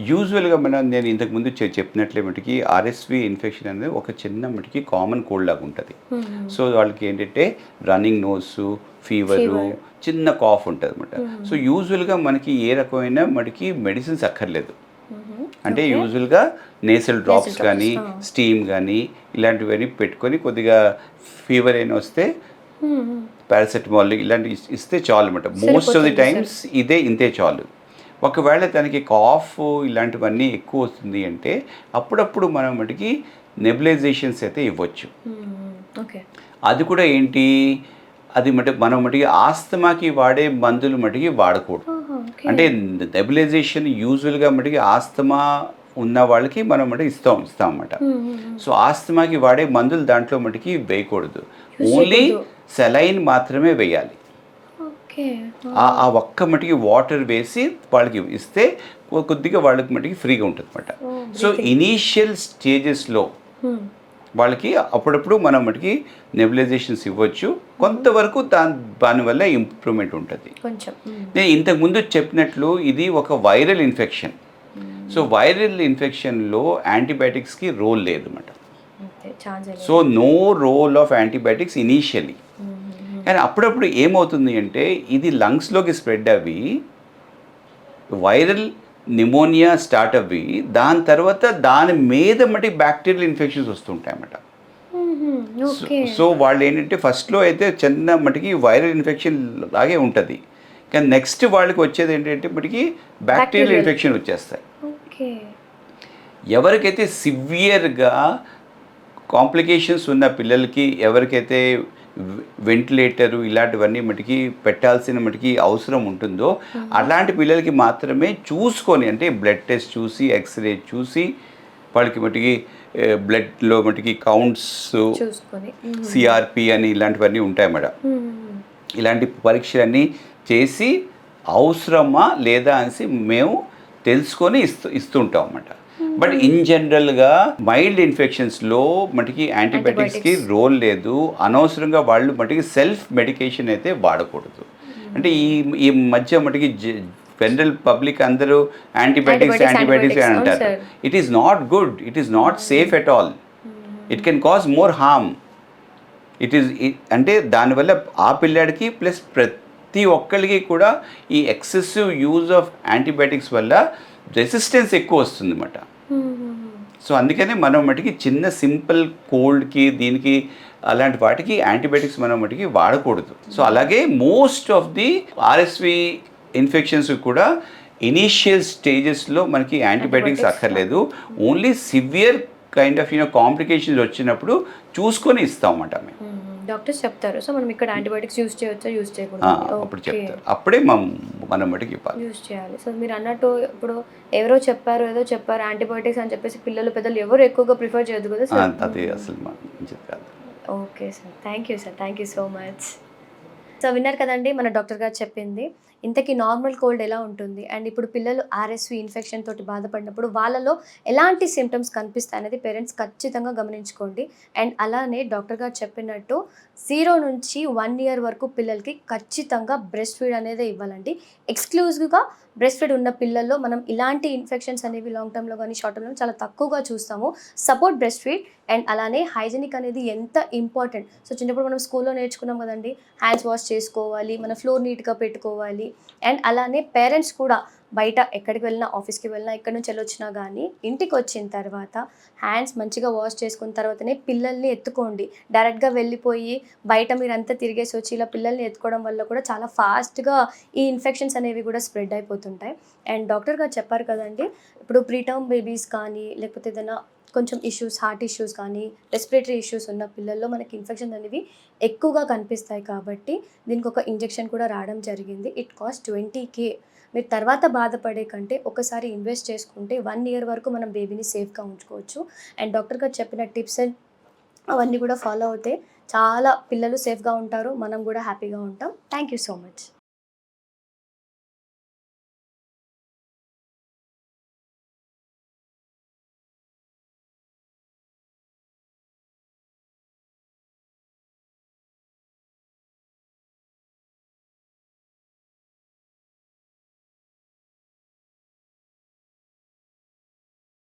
యూజువల్గా నేను ఇంతకుముందు చెప్పినట్లే మటుకి ఆర్ఎస్వి ఇన్ఫెక్షన్ అనేది ఒక చిన్న మటుకి కామన్ కోల్డ్ లాగా ఉంటుంది. సో వాళ్ళకి ఏంటంటే రన్నింగ్ నోస్, ఫీవరు, చిన్న కాఫ్ ఉంటుంది అనమాట. సో యూజువల్గా మనకి ఏ రకమైన మటుకి మెడిసిన్స్ అక్కర్లేదు. అంటే యూజువల్గా నేసల్ డ్రాప్స్ కానీ స్టీమ్ కానీ ఇలాంటివన్నీ పెట్టుకొని కొద్దిగా ఫీవర్ అయినా వస్తే పారాసెటమాల్ ఇలాంటివి ఇస్తే చాలు అనమాట. మోస్ట్ ఆఫ్ ది టైమ్స్ ఇంతే చాలు. ఒకవేళ తనకి కాఫ్ ఇలాంటివన్నీ ఎక్కువ వస్తుంది అంటే అప్పుడప్పుడు మనం మటుకి నెబులైజేషన్స్ అయితే ఇవ్వచ్చు. అది కూడా ఏంటి, అది మనం మటుకి ఆస్తమాకి వాడే మందులు మటుకి వాడకూడదు. అంటే నెబులైజేషన్ యూజువల్గా మటుకి ఆస్తమా ఉన్న వాళ్ళకి మనం మటుకు ఇస్తాం అన్నమాట. సో ఆస్తమాకి వాడే మందులు దాంట్లో మటుకి వేయకూడదు. ఓన్లీ సెలైన్ మాత్రమే వేయాలి. ఆ ఒక్క మటుకి వాటర్ వేసి వాళ్ళకి ఇస్తే కొద్దిగా వాళ్ళకి మటుకి ఫ్రీగా ఉంటుంది అనమాట. సో ఇనీషియల్ స్టేజెస్లో వాళ్ళకి అప్పుడప్పుడు మనం మటుకి నెబులైజేషన్స్ ఇవ్వచ్చు. కొంతవరకు దానివల్ల ఇంప్రూవ్మెంట్ ఉంటుంది. నేను ఇంతకుముందు చెప్పినట్లు ఇది ఒక వైరల్ ఇన్ఫెక్షన్. సో వైరల్ ఇన్ఫెక్షన్లో యాంటీబయాటిక్స్కి రోల్ లేదు అన్నమాట. So no role of antibiotics initially. కానీ అప్పుడప్పుడు ఏమవుతుంది అంటే ఇది లంగ్స్లోకి స్ప్రెడ్ అవి వైరల్ నిమోనియా స్టార్ట్ అవి దాని తర్వాత దాని మీద మట్టి బ్యాక్టీరియల్ ఇన్ఫెక్షన్స్ వస్తుంటాయి అన్నమాట. సో వాళ్ళు ఏంటంటే ఫస్ట్లో అయితే చిన్న మటుకి వైరల్ ఇన్ఫెక్షన్ లాగే ఉంటుంది, కానీ నెక్స్ట్ వాళ్ళకి వచ్చేది ఏంటంటే మటుకి బ్యాక్టీరియల్ ఇన్ఫెక్షన్ వచ్చేస్తాయి. ఎవరికైతే సివియర్గా కాంప్లికేషన్స్ ఉన్న పిల్లలకి, ఎవరికైతే వెంటిలేటరు ఇలాంటివన్నీ మటుకి పెట్టాల్సిన మటుకి అవసరం ఉంటుందో అలాంటి పిల్లలకి మాత్రమే చూసుకొని, అంటే బ్లడ్ టెస్ట్ చూసి, ఎక్స్రే చూసి వాళ్ళకి మటుకి బ్లడ్లో మటుకి కౌంట్స్, సిఆర్పి అని ఇలాంటివన్నీ ఉంటాయి మేడం. ఇలాంటి పరీక్షలన్నీ చేసి అవసరమా లేదా అని మేము తెలుసుకొని ఇస్తుంటాం అన్నమాట. బట్ ఇన్ జనరల్గా మైల్డ్ ఇన్ఫెక్షన్స్లో మటుకి యాంటీబయాటిక్స్కి రోల్ లేదు. అనవసరంగా వాళ్ళు మటుకి సెల్ఫ్ మెడికేషన్ అయితే వాడకూడదు. అంటే ఈ మధ్య మటుకి జనరల్ పబ్లిక్ అందరూ యాంటీబయాటిక్స్ అని అంటారు. It is not good, it is not safe at all. It can cause more harm. అంటే దానివల్ల ఆ పిల్లాడికి ప్లస్ ప్రతి ఒక్కరికి కూడా ఈ ఎక్సెసివ్ యూజ్ ఆఫ్ యాంటీబయాటిక్స్ వల్ల రెసిస్టెన్స్ ఎక్కువ వస్తుంది అన్నమాట. సో అందుకనే మనం మటుకి చిన్న సింపుల్ కోల్డ్కి దీనికి అలాంటి వాటికి యాంటీబయాటిక్స్ మనం మటుకి వాడకూడదు. సో అలాగే most of the RSV infections కూడా ఇనీషియల్ స్టేజెస్లో మనకి యాంటీబయాటిక్స్ అక్కర్లేదు. Only severe kind of complications వచ్చినప్పుడు చూసుకొని ఇస్తాం అన్నమాట మేము. డాక్టర్స్ చెప్తారు. సో మనం ఇక్కడ యాంటీబయాటిక్స్ యూజ్ చేయవచ్చా, యూజ్ చేయకూడదు అప్పుడు చెప్తారు. అప్పుడే మనం మటుకు ఇవ్వాలి, యూజ్ చేయాలి. సో మీరు అన్నట్టు ఇప్పుడు ఏదో చెప్పారు యాంటీబయాటిక్స్ అని చెప్పేసి పిల్లలు పెద్దలు ఎవరు ఎక్కువగా ప్రిఫర్ చేయదు కదా సార్. అదే అసలు మంచిది కాదు. Okay sir, thank you so much. So విన్నారు కదండి మన డాక్టర్ గారు చెప్పింది. ఇంతకీ నార్మల్ కోల్డ్ ఎలా ఉంటుంది? అండ్ ఇప్పుడు పిల్లలు ఆర్ఎస్వి ఇన్ఫెక్షన్ తోటి బాధపడినప్పుడు వాళ్ళలో ఎలాంటి సింప్టమ్స్ కనిపిస్తాయనేది పేరెంట్స్ ఖచ్చితంగా గమనించుకోండి. అండ్ అలానే డాక్టర్ గారు చెప్పినట్టు 0 నుంచి 1 ఇయర్ వరకు పిల్లలకి ఖచ్చితంగా బ్రెస్ట్ ఫీడ్ అనేదే ఇవ్వాలండి. ఎక్స్‌క్లూజివ్‌గా బ్రెస్ట్ ఫీడ్ ఉన్న పిల్లల్లో మనం ఇలాంటి ఇన్ఫెక్షన్స్ అనేవి లాంగ్ టర్మ్‌లో గానీ, షార్ట్ టర్మ్‌లో చాలా తక్కువగా చూస్తాము. సపోర్ట్ బ్రెస్ట్ ఫీడ్ అండ్ అలానే హైజీనిక్ అనేది ఎంత ఇంపార్టెంట్. సో చిన్నప్పుడు మనం స్కూల్‌లో నేర్చుకున్నాం కదండీ! హ్యాండ్స్ వాష్ చేసుకోవాలి, మన ఫ్లోర్ నీట్‌గా పెట్టుకోవాలి. అండ్ అలానే పేరెంట్స్ కూడా బయట ఎక్కడికి వెళ్ళినా, ఆఫీస్‌కి వెళ్ళినా, ఎక్కడి నుంచి వెళ్ళొచ్చినా గానీ ఇంటికొచ్చిన తర్వాత హ్యాండ్స్ మంచిగా వాష్ చేసుకున్న తర్వాతనే పిల్లల్ని ఎత్తుకోండి. డైరెక్ట్‌గా వెళ్ళిపోయి బయట మీరంతా తిరిగేసి వచ్చి ఇలా పిల్లల్ని ఎత్తుకోవడం వల్ల కూడా చాలా ఫాస్ట్‌గా ఈ ఇన్ఫెక్షన్స్ అనేవి కూడా స్ప్రెడ్ అయిపోతుంటాయి. అండ్ డాక్టర్ గారు చెప్పారు కదండీ! ఇప్పుడు ప్రీటర్మ్ బేబీస్ కానీ, లేకపోతే ఏదైనా కొంచెం ఇష్యూస్, హార్ట్ ఇష్యూస్ కానీ, రెస్పిరేటరీ ఇష్యూస్ ఉన్న పిల్లల్లో మనకి ఇన్ఫెక్షన్స్ అనేవి ఎక్కువగా కనిపిస్తాయి కాబట్టి, దీనికొక ఇంజెక్షన్ కూడా రావడం జరిగింది. It cost 20,000. మీరు తర్వాత బాధపడే కంటే ఒకసారి ఇన్వెస్ట్ చేసుకుంటే 1 ఇయర్ వరకు మనం బేబీని సేఫ్‌గా ఉంచుకోవచ్చు. అండ్ డాక్టర్ గారు చెప్పిన టిప్స్ అండ్ అవన్నీ కూడా ఫాలో అవుతే చాలా పిల్లలు సేఫ్‌గా ఉంటారు. మనం కూడా హ్యాపీగా ఉంటాం. Thank you so much.